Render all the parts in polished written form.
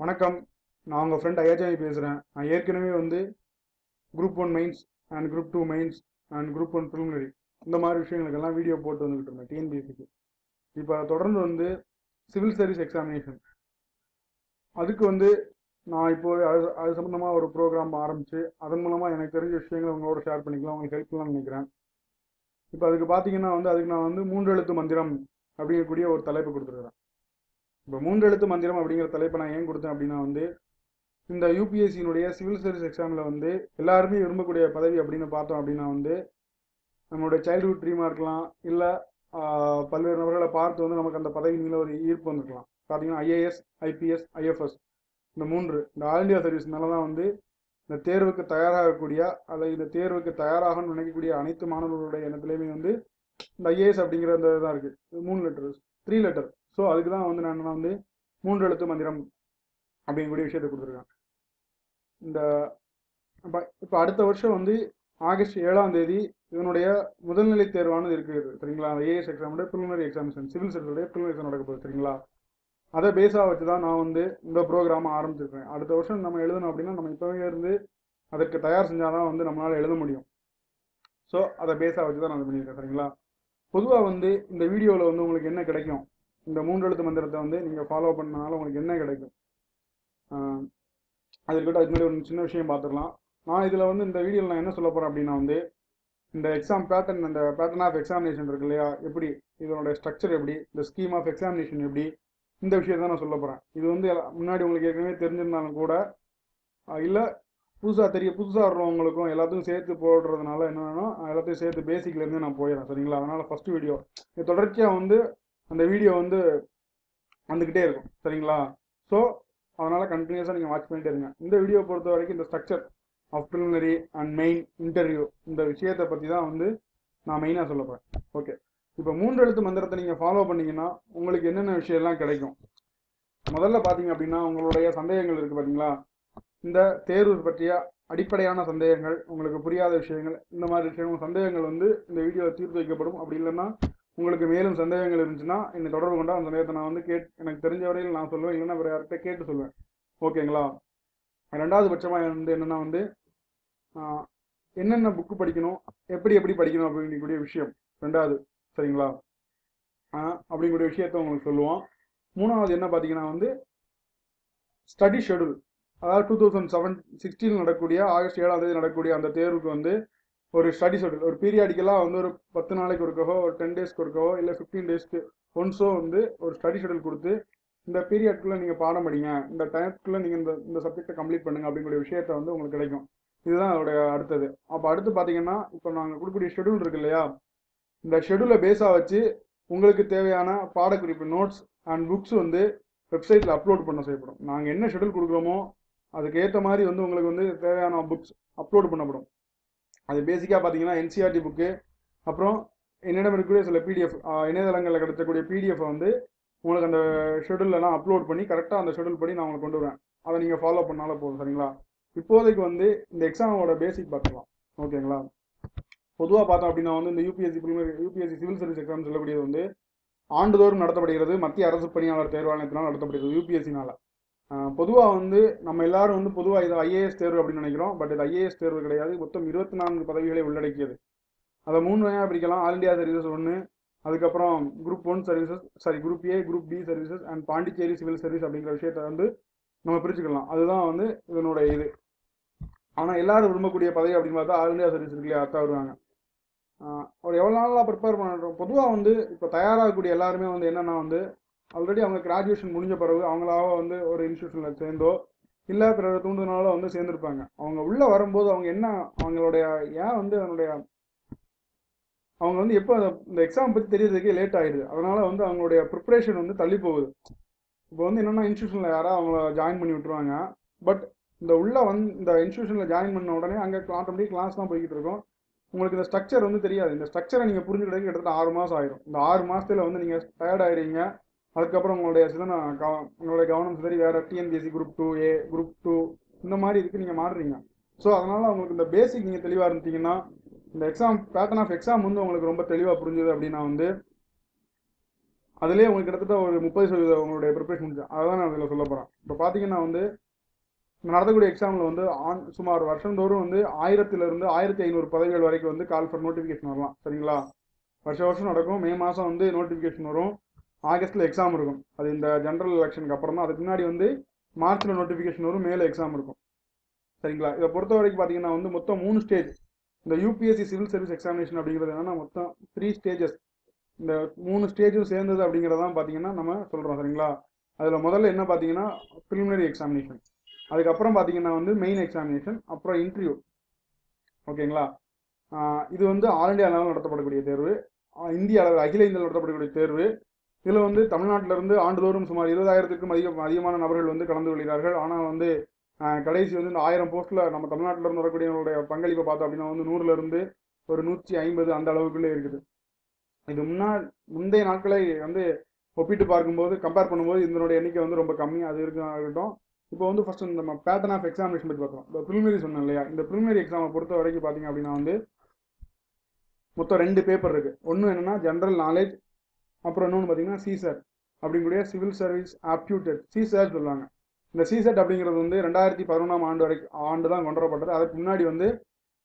வணக்கம். நான் உங்கள் ஃப்ரெண்ட் ஐயாச்சாமி பேசுகிறேன். நான் ஏற்கனவே group one mains and group two mains and group one preliminary இந்த மாதிரி விஷயங்களுக்கெல்லாம் வீடியோ போட்டு வந்துகிட்டு இருந்தேன் டிஎன்பிஎஸ்சிக்கு. இப்போ தொடர்ந்து சிவில் சர்வீஸ் எக்ஸாமினேஷன் அதுக்கு நான் இப்போ அது சம்மந்தமாக ஒரு ப்ரோக்ராம் ஆரம்பித்து அதன் மூலமாக எனக்கு தெரிஞ்ச விஷயங்களை உங்களோட ஷேர் பண்ணிக்கலாம், உங்களுக்கு ஹெல்ப்ஃபுல்லாக நினைக்கிறேன். இப்போ அதுக்கு பார்த்தீங்கன்னா அதுக்கு நான் 3 எழுத்து மந்திரம் அப்படிங்கக்கூடிய ஒரு தலைப்பு கொடுத்துருக்குறேன். இப்போ 3 எழுத்து மந்திரம் அப்படிங்கிற தலைப்பை நான் ஏன் கொடுத்தேன் அப்படின்னா இந்த யூபிஎஸ்சியினுடைய சிவில் சர்வீஸ் எக்ஸாமில் எல்லாருமே விரும்பக்கூடிய பதவி அப்படின்னு பார்த்தோம் அப்படின்னா நம்மளுடைய சைல்டுஹுட் ட்ரீமாக இருக்கலாம், இல்லை பல்வேறு நபர்களை பார்த்து நமக்கு அந்த பதவி மேலே ஒரு ஈர்ப்பு வந்துருக்கலாம். பார்த்தீங்கன்னா ஐஏஎஸ், ஐபிஎஸ், ஐஎஃப்எஸ் இந்த ஆல் இண்டியா சர்வீஸ் மேலே தான் இந்த தேர்வுக்கு தயாராகக்கூடிய அல்லது இந்த தேர்வுக்கு தயாராகணும்னு நினைக்கக்கூடிய அனைத்து மாணவர்களுடைய எண்ணத்துலேயுமே இந்த ஐஏஎஸ் அப்படிங்கிற அந்த இதாக இருக்குது. 3 லெட்டர் 3 லெட்டர். ஸோ அதுக்கு தான் நான் 3 எழுத்து மந்திரம் அப்படிங்கக்கூடிய விஷயத்தை கொடுத்துருக்கேன். இந்த இப்போ அடுத்த வருஷம் ஆகஸ்ட் 7ஆம் தேதி இதனுடைய முதல்நிலை தேர்வானது இருக்குது சரிங்களா. அந்த ஏஎஸ் எக்ஸாமுடைய ப்ரிலிமினரி எக்ஸாமினேஷன், சிவில் சர்வீஸுடைய ப்ரிலிமினரி எக்ஸாம் நடக்க போகுது சரிங்களா. அதை பேஸாக வச்சு தான் நான் இந்த ப்ரோக்ராம் ஆரம்பிச்சிருக்கேன். அடுத்த வருஷம் நம்ம எழுதணும் அப்படின்னா நம்ம இப்போவே அதற்கு தயார் செஞ்சால் தான் நம்மளால் எழுத முடியும். ஸோ அதை பேஸாக வச்சு தான் நான் பண்ணியிருக்கேன் சரிங்களா. பொதுவாக இந்த வீடியோவில் உங்களுக்கு என்ன கிடைக்கும், இந்த 3 எழுத்து மந்திரத்தை நீங்கள் ஃபாலோ பண்ணனால உங்களுக்கு என்ன கிடைக்கும் அதுக்கிட்ட அதுக்கு முன்னாடி ஒரு சின்ன விஷயம் பார்த்துடலாம். நான் இதில் இந்த வீடியோவில் நான் என்ன சொல்ல போகிறேன் அப்படின்னா இந்த எக்ஸாம் பேட்டர்ன், இந்த பேட்டர்ன் ஆஃப் எக்ஸாமினேஷன் இருக்கு இல்லையா, எப்படி இதனுடைய ஸ்ட்ரக்சர், எப்படி இந்த ஸ்கீம் ஆஃப் எக்ஸாமினேஷன் எப்படி, இந்த விஷயத்தை தான் நான் சொல்ல போகிறேன். இது முன்னாடி உங்களுக்கு ஏற்கனவே தெரிஞ்சிருந்தாலும் கூட இல்லை புதுசாக வர்றவங்களுக்கும் எல்லாத்துக்கும் சேர்த்து போடுறதுனால என்னன்னா எல்லாத்தையும் சேர்த்து பேசிக்லேருந்து நான் போயிடுறேன் சரிங்களா. அதனால் ஃபஸ்ட்டு வீடியோ தொடர்ச்சியாக அந்த வீடியோ வந்துக்கிட்டே இருக்கும் சரிங்களா. ஸோ அதனால் கண்டினியூஸாக நீங்கள் வாட்ச் பண்ணிட்டே இருங்க. இந்த வீடியோ பொறுத்த வரைக்கும் இந்த structure of preliminary and main interview இந்த விஷயத்தை பற்றி தான் நான் மெயினாக சொல்ல போகிறேன். ஓகே, இப்போ 3 எழுத்து மந்திரத்தை நீங்கள் ஃபாலோ பண்ணிங்கன்னா உங்களுக்கு என்னென்ன விஷயம்லாம் கிடைக்கும். முதல்ல பார்த்தீங்க அப்படின்னா உங்களுடைய சந்தேகங்கள் இருக்குது பார்த்தீங்களா, இந்த தேர்வு பற்றிய அடிப்படையான சந்தேகங்கள், உங்களுக்கு புரியாத விஷயங்கள், இந்த மாதிரி விஷயங்கள் சந்தேகங்கள் இந்த வீடியோவில் தீர்த்து வைக்கப்படும். அப்படி இல்லைன்னா உங்களுக்கு மேலும் சந்தேகங்கள் இருந்துச்சுன்னா என்னை தொடர்பு கொண்டா அந்த சந்தேகத்தை நான் எனக்கு தெரிஞ்ச வரையில் நான் சொல்லுவேன், இல்லைன்னா வேறு யார்கிட்ட கேட்டு சொல்லுவேன். ஓகேங்களா. ரெண்டாவது பட்சமாக என்னென்னா என்னென்ன புக்கு படிக்கணும், எப்படி படிக்கணும் அப்படிங்கக்கூடிய விஷயம் ரெண்டாவது சரிங்களா. அப்படிங்கக்கூடிய விஷயத்த உங்களுக்கு சொல்லுவோம். மூணாவது என்ன பார்த்தீங்கன்னா ஸ்டடி ஷெடியூல், அதாவது 2016 நடக்கக்கூடிய ஆகஸ்ட் 7ஆம் தேதி நடக்கக்கூடிய அந்த தேர்வுக்கு ஒரு ஸ்டடி ஷெடியூல், ஒரு பீரியாடிக்கலாக ஒரு 10 நாளைக்கு ஒருக்கவோ, ஒரு 10 டேஸ்க்கு ஒருக்கவோ, இல்லை 15 டேஸ்க்கு ஒன்ஸோ ஒரு ஸ்டடி ஷெடியூல் கொடுத்து இந்த பீரியட்குள்ளே நீங்கள் பாடம் படிங்க, இந்த டைத்துக்குள்ளே நீங்கள் இந்த சப்ஜெக்டை கம்ப்ளீட் பண்ணுங்க அப்படிங்கிற விஷயத்த உங்களுக்கு கிடைக்கும். இதுதான் அதோடைய அடுத்தது. அப்போ அடுத்து பார்த்தீங்கன்னா இப்போ நாங்கள் கொடுக்கக்கூடிய ஷெடியூல் இருக்கு இல்லையா, இந்த ஷெடியூலை பேஸாக வச்சு உங்களுக்கு தேவையான பாடக்குறிப்பு நோட்ஸ் அண்ட் புக்ஸ் வெப்சைட்டில் அப்லோட் பண்ண செய்யப்படும். நாங்கள் என்ன ஷெடியூல் கொடுக்குறோமோ அதுக்கு ஏற்ற மாதிரி உங்களுக்கு தேவையான புக்ஸ் அப்லோட் பண்ணப்படும். அது பேசிக்காக பார்த்தீங்கன்னா என்சிஆர்டி புக்கு, அப்புறம் என்னிடம் இருக்கக்கூடிய சில பிடிஎஃப், இணையதளங்களில் கிடைச்சக்கூடிய பிடிஎஃப் உங்களுக்கு அந்த ஷெடியூல்லாம் அப்லோட் பண்ணி கரெக்டாக அந்த ஷெடியூல் படி நான் உங்களுக்கு கொண்டு வரேன். அதை நீங்கள் ஃபாலோ பண்ணாலும் போதும் சரிங்களா. இப்போதைக்கு இந்த எக்ஸாமோட பேசிக் பார்த்துக்கலாம். ஓகேங்களா. பொதுவாக பார்த்தோம் அப்படின்னா இந்த யூபிஎஸ்சி சிவில் சர்வீஸ் எக்ஸாம் சொல்லக்கூடியது ஆண்டுதோறும் நடத்தப்படுகிறது. மத்திய அரசு பணியாளர் தேர்வாணையத்தினால் நடத்தப்படுகிறது யூபிஎஸ்சினால். பொதுவாக நம்ம எல்லாரும் பொதுவாக இது ஐஏஎஸ் தேர்வு அப்படின்னு நினைக்கிறோம். பட் இது ஐஏஎஸ் தேர்வு கிடையாது. மொத்தம் 24 பதவிகளை உள்ளடக்கியது. அதை 3 வகையாக பிரிக்கலாம். ஆல் இண்டியா சர்வீசஸ் 1, அதுக்கப்புறம் group 1 services, group A, group B services and Pondicherry civil service அப்படிங்கிற விஷயத்தை நம்ம பிரிச்சுக்கலாம். அதுதான் இதனுடைய இது. ஆனால் எல்லாரும் விரும்பக்கூடிய பதவி அப்படின்னு பார்த்தா ஆல் இண்டியா சர்வீஸ் இருக்குல்லையா, அதான் வருவாங்க. ஒரு எவ்வளோ நாளாக ப்ரிப்பேர் பண்ணுறோம். பொதுவாக இப்போ தயாராகக்கூடிய எல்லாருமே என்னென்னா ஆல்ரெடி அவங்க கிராஜுவேஷன் முடிஞ்ச பிறகு அவங்களாக ஒரு இன்ஸ்டியூஷனில் சேர்ந்தோ இல்லை பிறகு தூண்டுதனால சேர்ந்துருப்பாங்க. அவங்க உள்ளே வரும்போது அவங்க என்ன அவங்களுடைய ஏன் அதனுடைய அவங்க எப்போ இந்த எக்ஸாம் பற்றி தெரியறதுக்கே லேட் ஆகிடுது. அதனால் அவங்களுடைய ப்ரிப்பரேஷன் தள்ளி போகுது. இப்போ என்னென்னா இன்ஸ்டியூஷனில் யாராவது அவங்கள ஜாயின் பண்ணி விட்டுருவாங்க. பட் இந்த உள்ளே இந்த இன்ஸ்டியூஷனில் ஜாயின் பண்ண உடனே அங்கே ஆட்டோமேட்டிக் கிளாஸ் தான் போய்கிட்டு இருக்கும். உங்களுக்கு இந்த ஸ்ட்ரக்சர் தெரியாது. இந்த ஸ்ட்ரக்சரை நீங்கள் புரிஞ்சுக்கிறதுக்கு கிட்டத்தட்ட 6 மாதம் ஆயிடும். இந்த 6 மாதத்தில் நீங்கள் டயர்ட் ஆகிடுவீங்க. அதுக்கப்புறம் உங்களுடைய கவனம் சரி வேறு டிஎன்பிஎஸ்சி குரூப் 2A, குரூப் 2 இந்த மாதிரி இதுக்கு நீங்கள் மாறுறீங்க. ஸோ அதனால் உங்களுக்கு இந்த பேசிக் நீங்கள் தெளிவாக இருந்தீங்கன்னா இந்த எக்ஸாம் பேட்டர்ன் ஆஃப் எக்ஸாம் உங்களுக்கு ரொம்ப தெளிவாக புரிஞ்சுது அப்படின்னா அதுலேயே உங்களுக்கு கிட்டத்தட்ட ஒரு 30% உங்களுடைய ப்ரிப்பரேஷன் முடிஞ்சு. அதான் நான் இதில் சொல்ல போகிறேன். இப்போ பார்த்தீங்கன்னா வந்து நடத்தக்கூடிய எக்ஸாமில் வந்து சுமார் வருஷந்தோறும் வந்து 1000 to 1500 பதவிகள் வரைக்கும் வந்து கால் ஃபார் நோட்டிஃபிகேஷன் வரலாம். சரிங்களா? வருஷம் நடக்கும். மே மாதம் வந்து நோட்டிஃபிகேஷன் வரும். ஆகஸ்ட்டில் எக்ஸாம் இருக்கும். அது இந்த ஜென்ரல் எலெக்ஷனுக்கு அப்புறம் தான். அதுக்கு முன்னாடி வந்து மார்ச்சில் நோட்டிஃபிகேஷன் வரும், மேல எக்ஸாம் இருக்கும். சரிங்களா? இதை பொறுத்த வரைக்கும் பார்த்தீங்கன்னா வந்து மொத்தம் 3 ஸ்டேஜ். இந்த யூபிஎஸ்சி சிவில் சர்வீஸ் எக்ஸாமினேஷன் அப்படிங்கிறது என்னன்னா மொத்தம் 3 ஸ்டேஜஸ். இந்த 3 ஸ்டேஜும் சேர்ந்தது அப்படிங்கிறதான் பார்த்தீங்கன்னா நம்ம சொல்கிறோம். சரிங்களா? அதில் முதல்ல என்ன பார்த்தீங்கன்னா ப்ரிலிமினரி எக்ஸாமினேஷன், அதுக்கப்புறம் பார்த்தீங்கன்னா வந்து மெயின் எக்ஸாமினேஷன், அப்புறம் இன்டர்வியூ. ஓகேங்களா? இது வந்து ஆல் இண்டியா லெவலில் நடத்தப்படக்கூடிய தேர்வு, இந்திய அளவில் அகில இந்தியாவில் நடத்தப்படக்கூடிய தேர்வு. இதில் வந்து தமிழ்நாட்டிலிருந்து ஆண்டுதோறும் சுமார் 20,000க்கும் அதிகமான நபர்கள் வந்து கலந்து கொள்கிறார்கள். ஆனால் வந்து கடைசி வந்து இந்த 1000 போஸ்ட்டில் நம்ம தமிழ்நாட்டிலிருந்து வரக்கூடியவங்களுடைய பங்களிப்பை பார்த்தோம் அப்படின்னா வந்து 100லேருந்து ஒரு 150 அந்த அளவுக்குள்ளே இருக்குது. இது முந்தைய நாட்களை வந்து ஒப்பிட்டு பார்க்கும்போது கம்பேர் பண்ணும்போது இதனுடைய எண்ணிக்கை வந்து ரொம்ப கம்மி. அது இருக்கட்டும். இப்போ வந்து ஃபர்ஸ்ட் நம்ம பேட்டர்ன் ஆஃப் எக்ஸாமினேஷன் பற்றி பார்க்கலாம். இப்போ ப்ரிலிமினரி சொன்னேன் இல்லையா, இந்த ப்ரிலிமினரி எக்ஸாமை பொறுத்த வரைக்கும் பார்த்தீங்க அப்படின்னா வந்து மொத்தம் 2 பேப்பர் இருக்குது. ஒன்று என்னென்னா ஜென்ரல் நாலேஜ், அப்புறம் இன்னொன்று பார்த்தீங்கன்னா சிசெட் அப்படிங்கக்கூடிய சிவில் சர்வீஸ் ஆப்டியூட் டெஸ்ட், சிசெட் சொல்லுவாங்க. இந்த சிசெட் அப்படிங்கிறது வந்து 2011ஆம் ஆண்டு தான் கொண்டு வரப்பட்டது. அதுக்கு முன்னாடி வந்து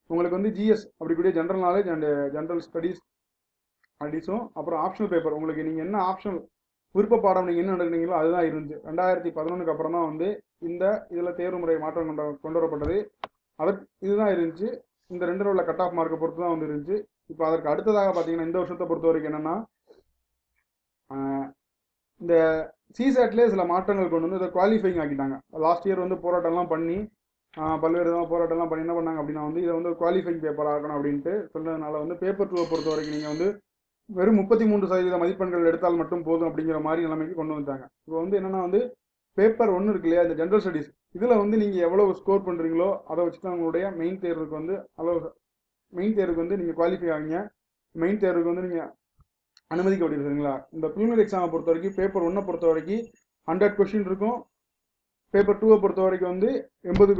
உங்களுக்கு வந்து ஜிஎஸ் அப்படிக்கூடிய ஜென்ரல் நாலேஜ் அண்ட் ஜென்ரல் ஸ்டடீஸும் அப்புறம் ஆப்ஷனல் பேப்பர், உங்களுக்கு நீங்கள் என்ன ஆப்ஷனல் விருப்ப பாடம் நீங்கள் என்ன நடக்கிறீங்களோ அதுதான் இருந்துச்சு. 2011க்கு அப்புறம் தான் வந்து இதில் தேர்வு முறை மாற்றம் கொண்டு வரப்பட்டது. இதுதான் இருந்துச்சு. இந்த 2 உள்ள கட் ஆஃப் மார்க்கை பொறுத்து தான் வந்து இருந்துச்சு. இப்போ அதற்கு அடுத்ததாக பார்த்தீங்கன்னா இந்த வருஷத்தை பொறுத்த வரைக்கும் என்னென்னா இந்த சிசெட்லேயே சில மாற்றங்கள் கொண்டு வந்து இதை குவாலிஃபைங் ஆக்கிட்டாங்க. லாஸ்ட் இயர் வந்து போராட்டம்லாம் பண்ணி பல்வேறு விதமாக போராட்டம்லாம் பண்ணி என்ன பண்ணாங்க அப்படின்னா வந்து இதை வந்து குவாலிஃபைங் பேப்பர் ஆகணும் அப்படின்ட்டு சொன்னதுனால வந்து பேப்பர் 2 பொறுத்த வரைக்கும் நீங்கள் வந்து வெறும் 33% மதிப்பெண்கள் எடுத்தால் மட்டும் போதும் அப்படிங்கிற மாதிரி நிலைமைக்கு கொண்டு வந்துட்டாங்க. இப்போ வந்து என்னென்னா வந்து பேப்பர் 1 இருக்கு இல்லையா, இந்த ஜென்ரல் ஸ்டடீஸ், இதில் வந்து நீங்கள் எவ்வளோ ஸ்கோர் பண்ணுறீங்களோ அதை வச்சு தான் உங்களுடைய மெயின் தேர்வுக்கு வந்து நீங்கள் குவாலிஃபை ஆகிங்க. மெயின் தேர்வுக்கு வந்து நீங்கள் அனுமதிக்கப்படுகிறீங்களா. இந்த ப்ரிலிமினரி எக்ஸாமை பொறுத்த வரைக்கும் பேப்பர் 1 பொறுத்த வரைக்கும் 100 கொஸ்டின் இருக்கும். பேப்பர் 2 பொறுத்த வரைக்கும் வந்து 80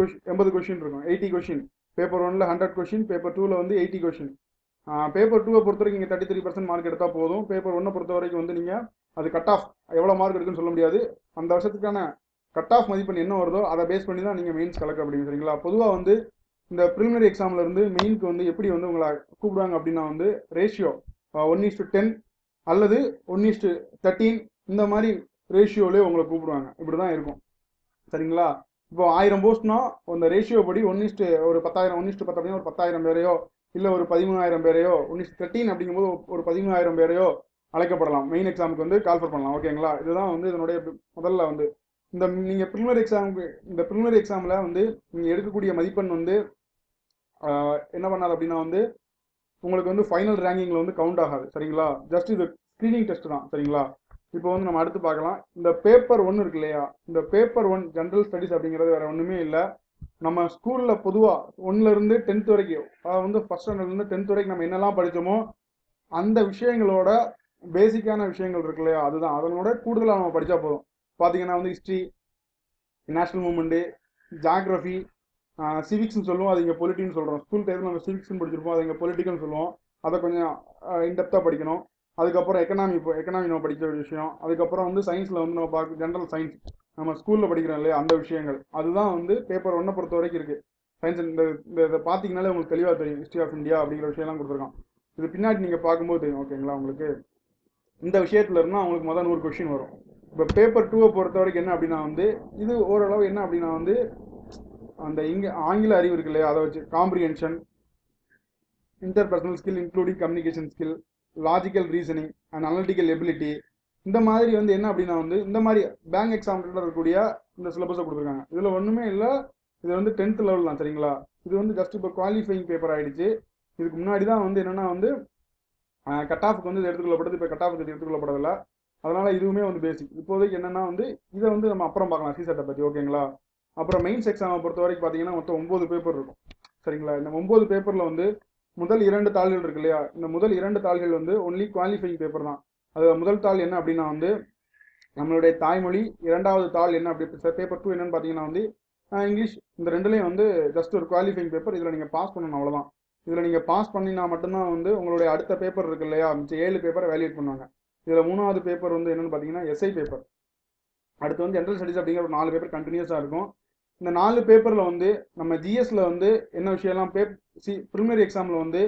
கொஸ்டின் இருக்கும், 80 கொஸ்டின். பேப்பர் 1 100 கொஸ்டின், பேப்பர் 2 வந்து 80 கொஸ்டின். பேப்பர் 2 பொறுத்த வரைக்கும் நீங்கள் 33% மார்க் எடுத்தால் போதும். பேப்பர் 1 பொறுத்த வரைக்கும் வந்து நீங்கள் அது கட் ஆஃப் எவ்வளோ மார்க் எடுக்குன்னு சொல்ல முடியாது. அந்த வருஷத்துக்கான கட் ஆஃப் மதிப்பெண் என்ன வருதோ அதை பேஸ் பண்ணி தான் நீங்கள் மெயின்ஸ் கலக்க அப்படின்னு. சரிங்களா? பொதுவாக வந்து இந்த ப்ரிலிமினரி எக்ஸாமில் இருந்து மெயினுக்கு வந்து எப்படி வந்து உங்களை கூப்பிடுவாங்க அப்படின்னா வந்து ரேஷியோ 1:10 அல்லது 1:13 இந்த மாதிரி ரேஷியோலேயே உங்களை கூப்பிடுவாங்க. இப்படி தான் இருக்கும். சரிங்களா? இப்போ 1000 போஸ்ட்னா அந்த ரேஷியோ படி ஒரு 10,000 1:10 அப்படின்னா ஒரு 10,000 பேரையோ இல்லை ஒரு 13,000 பேரையோ 1:13 அப்படிங்கும்போது ஒரு 13,000 பேரையோ அழைக்கப்படலாம். மெயின் எக்ஸாமுக்கு வந்து கால்ஃபர் பண்ணலாம். ஓகேங்களா? இதுதான் வந்து இதனுடைய முதல்ல வந்து நீங்கள் ப்ரிலிமினரி எக்ஸாமில் வந்து நீங்கள் எடுக்கக்கூடிய மதிப்பெண் வந்து என்ன பண்ணாது அப்படின்னா வந்து உங்களுக்கு வந்து ஃபைனல் ரேங்கிங்கில் வந்து கவுண்ட் ஆகாது. சரிங்களா? ஜஸ்ட் இது ஸ்க்ரீனிங் டெஸ்ட் தான். சரிங்களா? இப்போ வந்து நம்ம அடுத்து பார்க்கலாம். இந்த பேப்பர் 1 இருக்கு இல்லையா, இந்த பேப்பர் 1 ஜென்ரல் ஸ்டடீஸ் அப்படிங்கிறது வேற ஒன்றுமே இல்லை. நம்ம ஸ்கூலில் பொதுவாக 1லேருந்து 10th வரைக்கும், அதாவது வந்து ஃபர்ஸ்ட் ஸ்டாண்டர்ட்லேருந்து 10th வரைக்கும் நம்ம என்னெல்லாம் படித்தோமோ அந்த விஷயங்களோட பேசிக்கான விஷயங்கள் இருக்கு இல்லையா, அதுதான். அதனோட கூடுதலாக நம்ம படித்தா போதும். பார்த்தீங்கன்னா வந்து ஹிஸ்ட்ரி, நேஷனல் மூமெண்ட்டு, ஜாகிரஃபி, சிவிக்ஸ்னு சொல்லுவோம், அது இங்கே பொலிட்டின்னு சொல்கிறோம். ஸ்கூல் டைமில் நம்ம சிவிக்ஸ்னு படிச்சிருப்போம், அது இங்கே பொலிட்டிக்கல்னு சொல்லுவோம். அதை கொஞ்சம் இன்டெப்த்தாக படிக்கணும். அதுக்கப்புறம் எக்கனாமி நம்ம படிக்கிற விஷயம். அதுக்கப்புறம் வந்து சயின்ஸில் வந்து நம்ம ஜென்ரல் சயின்ஸ் நம்ம ஸ்கூலில் படிக்கிறோம் இல்லையா அந்த விஷயங்கள். அதுதான் வந்து பேப்பர் 1 பொறுத்த வரைக்கும் இருக்குது. சயின்ஸ் இதை பார்த்தீங்கனாலே உங்களுக்கு தெளிவாக தெரியும். ஹிஸ்ட்ரி ஆஃப் இந்தியா அப்படிங்கிற விஷயம்லாம் கொடுத்துருக்கான். இது பின்னாடி நீங்கள் பார்க்கும்போது தெரியும். ஓகேங்களா? உங்களுக்கு இந்த விஷயத்துல இருந்தால் உங்களுக்கு முதல் 100 கொஸ்டின் வரும். இப்போ பேப்பர் 2 பொறுத்த வரைக்கும் என்ன அப்படின்னா வந்து இது ஓரளவு என்ன அப்படின்னா வந்து அந்த ஆங்கில அறிவு இருக்கு இல்லையா, அதை வச்சு comprehension, interpersonal skill including communication skill, logical reasoning and analytical ability, இந்த மாதிரி வந்து என்ன அப்படின்னா வந்து இந்த மாதிரி பேங்க் எக்ஸாம் இருக்கக்கூடிய இந்த சிலபஸை கொடுத்துருக்காங்க. இதில் ஒன்றுமே இல்லை. இது வந்து 10th லெவல் தான். சரிங்களா? இது வந்து ஜஸ்ட் இப்போ குவாலிஃபைங் பேப்பர் ஆகிடுச்சு. இதுக்கு முன்னாடி தான் வந்து என்னென்னா வந்து கட் ஆஃபுக்கு வந்து எடுத்துக்கொள்ளப்படுது. இப்போ கட் ஆஃபுக்கு எடுத்துக்கொள்ளப்படவில்லை. அதனால் இதுவுமே வந்து பேசிக். இப்போதைக்கு என்னென்னா வந்து இதை வந்து நம்ம அப்புறம் பார்க்கலாம் சிசெட்டை பற்றி. ஓகேங்களா? அப்புறம் மெயின்ஸ் எக்ஸாமை பொறுத்த வரைக்கும் பார்த்தீங்கன்னா மொத்தம் 9 பேப்பர் இருக்கும். சரிங்களா? இந்த 9 பேப்பரில் வந்து முதல் 2 தாள்கள் இருக்கு இல்லையா, இந்த முதல் 2 தாள்கள் வந்து ஒன்லி குவாலிஃபைங் பேப்பர் தான். அது முதல் தாள் என்ன அப்படின்னா வந்து நம்மளுடைய தாய்மொழி, 2வது தாள் என்ன அப்படி பேப்பர் 2 என்னன்னு பார்த்தீங்கன்னா வந்து இங்கிலீஷ். இந்த 2லையும் வந்து ஜஸ்ட் ஒரு குவாலிஃபைங் பேப்பர். இதில் நீங்கள் பாஸ் பண்ணணும், அவ்வளோதான். இதில் நீங்கள் பாஸ் பண்ணினா மட்டும்தான் வந்து உங்களுடைய அடுத்த பேப்பர் இருக்கு இல்லையா, மிச்சம் 7 பேப்பரை வேலிடேட் பண்ணுவாங்க. இதில் மூணாவது பேப்பர் வந்து என்னென்னு பார்த்தீங்கன்னா எஸ்ஐ பேப்பர். அடுத்து வந்து ஜென்ரல் ஸ்டடீஸ் அப்படிங்கிற ஒரு 4 பேப்பர் கண்டினியூஸாக இருக்கும். இந்த 4 பேப்பரில் வந்து நம்ம ஜிஎஸ்ல வந்து என்ன விஷயம்லாம் ப்ரிலிமினரி எக்ஸாமில் வந்து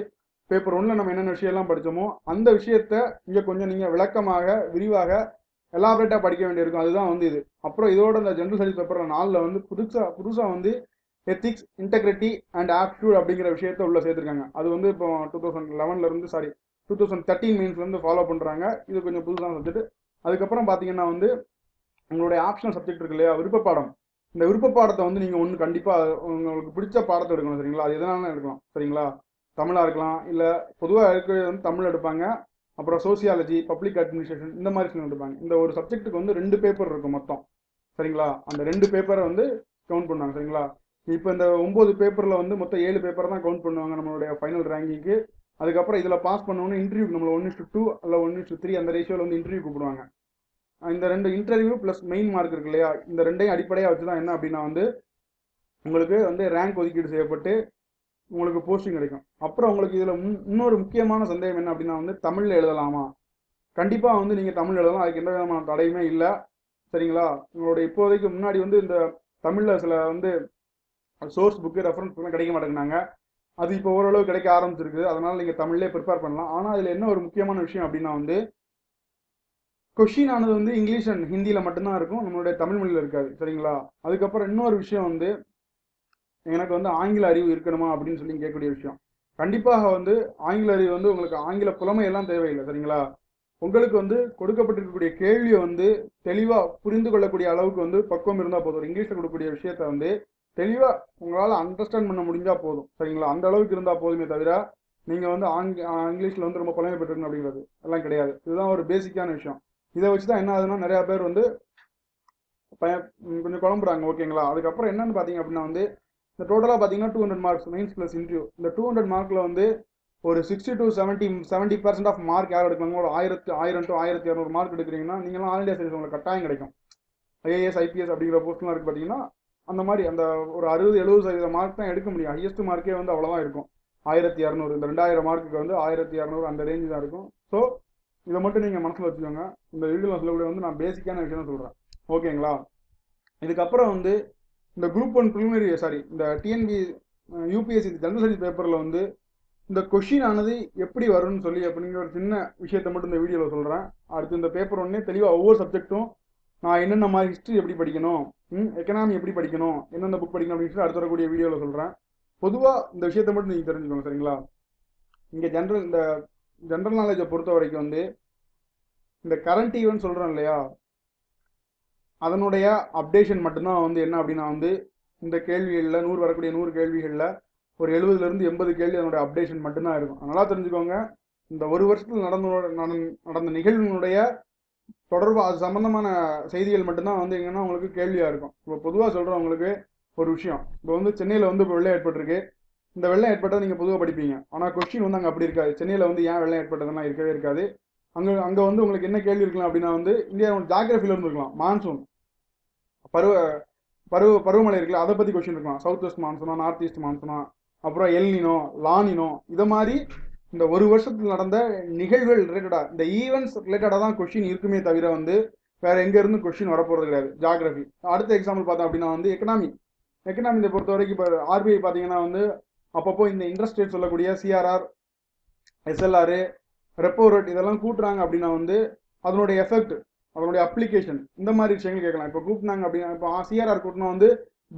பேப்பர் 1ல் நம்ம என்னென்ன விஷயம்லாம் படித்தோமோ அந்த விஷயத்த இங்கே கொஞ்சம் நீங்கள் விளக்கமாக விரிவாக எலாபரேட்டாக படிக்க வேண்டியிருக்கும். அதுதான் வந்து இது. அப்புறம் இதோட இந்த ஜென்ரல் ஸ்டடீஸ் பேப்பர் 4ல் வந்து புதுசாக வந்து எத்திக்ஸ், இன்டெகிரிட்டி அண்ட் ஆப்டிடியூட் அப்படிங்கிற விஷயத்த உள்ள சேர்த்துருக்காங்க. அது வந்து இப்போ 2013 மெயின்ஸ்லேருந்து ஃபாலோ பண்ணுறாங்க. இது கொஞ்சம் புதுசாக சப்ஜெக்ட். அதுக்கப்புறம் பார்த்தீங்கன்னா வந்து உங்களுடைய ஆப்ஷனல் சப்ஜெக்ட் இருக்கு இல்லையா, விருப்ப பாடம். இந்த விருப்ப பாடத்தை வந்து நீங்கள் ஒன்று கண்டிப்பாக உங்களுக்கு பிடிச்ச பாடத்தை எடுக்கணும். சரிங்களா? அது எதனாலும் எடுக்கலாம். சரிங்களா? தமிழாக இருக்கலாம், இல்லை பொதுவாக இருக்கிறது வந்து தமிழ் எடுப்பாங்க. அப்புறம் சோசியாலஜி, பப்ளிக் அட்மினிஸ்ட்ரேஷன் இந்த மாதிரி விஷயம் எடுப்பாங்க. இந்த ஒரு சப்ஜெக்ட்டுக்கு வந்து 2 பேப்பர் இருக்கும் மொத்தம். சரிங்களா? அந்த 2 பேப்பரை வந்து கவுண்ட் பண்ணுவாங்க. சரிங்களா? இப்போ இந்த 9 பேப்பரில் வந்து மொத்தம் 7 பேப்பர் தான் கவுண்ட் பண்ணுவாங்க நம்மளுடைய ஃபைனல் ரேங்கிங்க்கு. அதுக்கப்புறம் இதில் பாஸ் பண்ணோன்னு இன்டர்வியூ நம்மளை 1:2 அல்ல 1:3 அந்த ரேஷியோவில் வந்து இன்டர்வியூ கூப்பிடுவாங்க. இந்த 2 இன்டர்வியூ ப்ளஸ் மெயின் மார்க் இருக்கு இல்லையா, இந்த 2ஐயும் அடிப்படையாக வச்சு தான் என்ன அப்படின்னா வந்து உங்களுக்கு வந்து ரேங்க் ஒதுக்கீடு செய்யப்பட்டு உங்களுக்கு போஸ்டிங் கிடைக்கும். அப்புறம் உங்களுக்கு இதில் இன்னொரு முக்கியமான சந்தேகம் என்ன அப்படின்னா வந்து தமிழில் எழுதலாமா? கண்டிப்பாக வந்து நீங்கள் தமிழ் எழுதலாம். அதுக்கு எந்த விதமான தடையுமே இல்லை. சரிங்களா? உங்களுடைய இப்போதைக்கு முன்னாடி வந்து இந்த தமிழில் சில வந்து சோர்ஸ் புக்கு, ரெஃபரன்ஸ் புக்கெலாம் கிடைக்க மாட்டேங்கிறாங்க. அது இப்போ ஓரளவு கிடைக்க ஆரம்பிச்சிருக்கு. அதனால் நீங்கள் தமிழ்லேயே ப்ரிப்பேர் பண்ணலாம். ஆனால் அதில் என்ன ஒரு முக்கியமான விஷயம் அப்படின்னா வந்து கொஷின் ஆனது வந்து இங்கிலீஷ் அண்ட் ஹிந்தியில் மட்டும்தான் இருக்கும், நம்மளுடைய தமிழ் மொழியில் இருக்காது. சரிங்களா? அதுக்கப்புறம் இன்னொரு விஷயம் வந்து எனக்கு வந்து ஆங்கில அறிவு இருக்கணுமா அப்படின்னு சொல்லி கேட்கக்கூடிய விஷயம். கண்டிப்பாக வந்து ஆங்கில அறிவு வந்து உங்களுக்கு ஆங்கில புலமை எல்லாம் தேவையில்லை. சரிங்களா? உங்களுக்கு வந்து கொடுக்கப்பட்டிருக்கக்கூடிய கேள்வியை வந்து தெளிவாக புரிந்து கொள்ளக்கூடிய அளவுக்கு வந்து பக்குவம் இருந்தால் போதும். இங்கிலீஷில் கொடுக்கக்கூடிய விஷயத்த வந்து தெளிவாக உங்களால் அண்டர்ஸ்டாண்ட் பண்ண முடிஞ்சால் போதும். சரிங்களா? அந்த அளவுக்கு இருந்தால் போதுமே தவிர நீங்கள் வந்து இங்கிலீஷில் வந்து ரொம்ப புலமை பெற்றிருக்கணும் அப்படிங்கிறது எல்லாம் கிடையாது. இதுதான் ஒரு பேசிக்கான விஷயம். இதை வச்சு தான் என்ன ஆகுதுன்னா நிறையா பேர் வந்து கொஞ்சம் குழம்புறாங்க. ஓகேங்களா? அதுக்கப்புறம் என்னன்னு பார்த்தீங்க அப்படின்னா வந்து இந்த டோட்டலாக பார்த்தீங்கன்னா 200 மார்க்ஸ் மெயின்ஸ் ப்ளஸ் இன்டர்வியூ. இந்த 200 மார்க்கில் வந்து ஒரு 60 to 70% ஆஃப் மார்க் யார் எடுக்கலாங்க? ஒரு 1000 to 1200 மார்க் எடுக்கிறீங்கன்னா நீங்களாம் ஆல் இண்டியா சர்வீஸ் உங்களுக்கு கட்டாயம் கிடைக்கும். ஐஏஎஸ், ஐபிஎஸ் அப்படிங்கிற போஸ்ட்லாம் இருக்குது பார்த்தீங்கன்னா அந்த மாதிரி அந்த ஒரு 60-70% மார்க் தான் எடுக்க முடியும். ஹையஸ்ட் மார்க்கே வந்து அவ்வளோதான் இருக்கும். 1200, இந்த 2000 மார்க்குக்கு வந்து 1200 அந்த ரேஞ்சு தான் இருக்கும். ஸோ இதை மட்டும் நீங்கள் மனசில் வச்சுக்கோங்க. இந்த வீடியோவில் சொல்லக்கூடிய வந்து நான் பேசிக்கான விஷயம் தான் சொல்கிறேன். ஓகேங்களா? இதுக்கப்புறம் வந்து இந்த குரூப் 1 ப்ரிலிமினரி இந்த டிஎன்பி யூபிஎஸ்சி ஜெனரல் ஸ்டடீஸ் பேப்பரில் வந்து இந்த கொஷின் ஆனது எப்படி வரும்னு சொல்லி அப்படிங்கிற ஒரு சின்ன விஷயத்தை மட்டும் இந்த வீடியோவில் சொல்கிறேன். அடுத்து இந்த பேப்பர் ஒன்றே தெளிவாக ஒவ்வொரு சப்ஜெக்ட்டும் நான் என்னென்ன மாதிரி ஹிஸ்ட்ரி எப்படி படிக்கணும், எக்கனாமி எப்படி படிக்கணும், எந்தெந்த புக் படிக்கணும் அப்படின்னு சொல்லி அடுத்த வரக்கூடிய வீடியோவில் சொல்கிறேன். பொதுவாக இந்த விஷயத்தை மட்டும் நீங்கள் தெரிஞ்சுக்கோங்க. சரிங்களா? இங்கே ஜென்ரல் நாலேஜை பொறுத்த வரைக்கும் வந்து இந்த கரண்ட் ஈவெண்ட் சொல்கிறோம் இல்லையா, அதனுடைய அப்டேஷன் மட்டும்தான் வந்து என்ன அப்படின்னா வந்து இந்த கேள்விகளில் 100 வரக்கூடிய 100 கேள்விகளில் ஒரு 70-80 கேள்வி அதனுடைய அப்டேஷன் மட்டும்தான் இருக்கும். நல்லா தெரிஞ்சுக்கோங்க. இந்த ஒரு வருஷத்தில் நடந்த நிகழ்வுகளுடைய தொடர்பு அது சம்பந்தமான செய்திகள் மட்டும்தான் வந்து எங்கன்னா உங்களுக்கு கேள்வியாக இருக்கும். இப்போ பொதுவாக சொல்கிறேன் உங்களுக்கு ஒரு விஷயம். இப்போ வந்து சென்னையில் வந்து இப்போ வெள்ளம் ஏற்பட்டிருக்கு. இந்த வெள்ளம் ஏற்பட்டதை நீங்கள் பொதுவாக படிப்பீங்க. ஆனால் கொஸ்டின் வந்து அங்கே அப்படி இருக்காது. சென்னையில் வந்து ஏன் வெள்ளம் ஏற்பட்டதுலாம் இருக்கவே இருக்காது. அங்கே வந்து உங்களுக்கு என்ன கேள்வி இருக்கலாம் அப்படின்னா வந்து இந்தியாவோட ஜாகிரபியில் இருந்துருக்கலாம். மான்சூன் பருவமழை இருக்குல்ல, அதை பற்றி கொஸ்டின் இருக்கலாம். சவுத் வெஸ்ட் மான்சூனா, நார்த் ஈஸ்ட் மான்சூனா, அப்புறம் எல்னினோ, லானினோ, இதை மாதிரி இந்த ஒரு வருஷத்தில் நடந்த நிகழ்வுகள் ரிலேட்டடாக இந்த ஈவெண்ட்ஸ் ரிலேட்டடாக தான் கொஸ்டின் இருக்குமே தவிர வந்து வேற எங்கேருந்து கொஸ்டின் வரப்போகிறது கிடையாது. ஜாகிரபி. அடுத்த எக்ஸாம்பிள் பார்த்தோம் அப்படின்னா வந்து எக்கனாமியை பொறுத்த வரைக்கும் இப்போ ஆர்பிஐ பார்த்தீங்கன்னா வந்து அப்பப்போ இந்த இன்ட்ரெஸ்ட் ரேட் சொல்லக்கூடிய சிஆர்ஆர், எஸ்எல்ஆர், ரெப்போ ரேட் இதெல்லாம் கூட்டுறாங்க அப்படின்னா வந்து அதனுடைய எஃபெக்ட், அதனுடைய அப்ளிகேஷன் இந்த மாதிரி விஷயங்கள் கேட்கலாம். இப்போ கூப்பிட்டாங்க அப்படின்னா இப்போ சிஆர்ஆர் கூட்டினா வந்து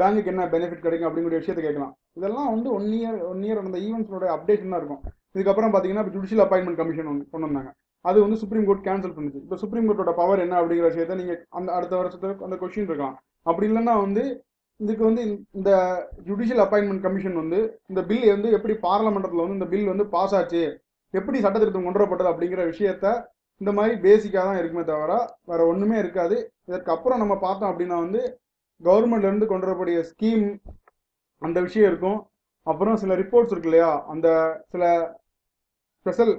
பேங்குக்கு என்ன பெனிஃபிட் கிடைக்கும் அப்படிங்கிற விஷயத்தை கேட்கலாம். இதெல்லாம் வந்து ஒன் இயர் அந்த ஈவெண்ட்ஸோட அப்டேஷன் தான் இருக்கும். இதுக்கப்புறம் பார்த்தீங்கன்னா இப்போ ஜுடிஷியல் அப்பாயின்மெண்ட் கமிஷன் கொண்டு வந்தாங்க. அது வந்து சுப்ரீம் கோர்ட் கேன்சல் பண்ணுச்சு. இப்போ சுப்ரீம் கோர்ட்டோட பவர் என்ன அப்படிங்கிற விஷயத்தை நீங்கள் அடுத்த வருஷத்துக்கு அந்த கொஸ்டின் இருக்கலாம். அப்படி இல்லைன்னா வந்து இதுக்கு வந்து இந்த ஜுடிஷியல் அப்பாயின்மெண்ட் கமிஷன் வந்து இந்த பில் வந்து எப்படி பார்லமெண்டத்தில் வந்து இந்த பில் வந்து பாஸ் ஆச்சு, எப்படி சட்டத்திருத்தம் கொண்டு வரப்பட்டது அப்படிங்கிற விஷயத்த இந்த மாதிரி பேசிக்காக தான் இருக்குமே தவிர வேற ஒன்றுமே இருக்காது. இதற்கு அப்புறம் நம்ம பார்த்தோம் அப்படின்னா வந்து கவர்மெண்ட்லேருந்து கொண்டு வரக்கூடிய ஸ்கீம் அந்த விஷயம் இருக்கும். அப்புறம் சில ரிப்போர்ட்ஸ் இருக்கு இல்லையா, அந்த சில ஸ்பெஷல்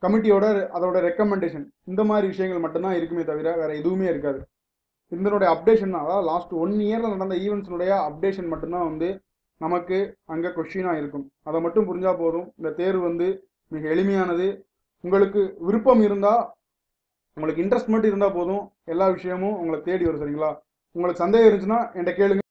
கமிட்டியோட அதோட ரெக்கமெண்டேஷன் இந்த மாதிரி விஷயங்கள் மட்டும்தான் இருக்குமே தவிர வேற எதுவுமே இருக்காது. இதனுடைய அப்டேஷன் தான், அதாவது லாஸ்ட் 1 இயரில் நடந்த ஈவெண்ட்ஸுடைய அப்டேஷன் மட்டும்தான் வந்து நமக்கு அங்கே கொஸ்டினாக இருக்கும். அதை மட்டும் புரிஞ்சால் போதும். இந்த தேர்வு வந்து மிக எளிமையானது. உங்களுக்கு விருப்பம் இருந்தால் உங்களுக்கு இன்ட்ரெஸ்ட் மட்டும் இருந்தால் போதும், எல்லா விஷயமும் உங்களை தேடி வரும். சரிங்களா? உங்களுக்கு சந்தேகம் இருந்துச்சுன்னா என்கிட்ட கேளுங்க.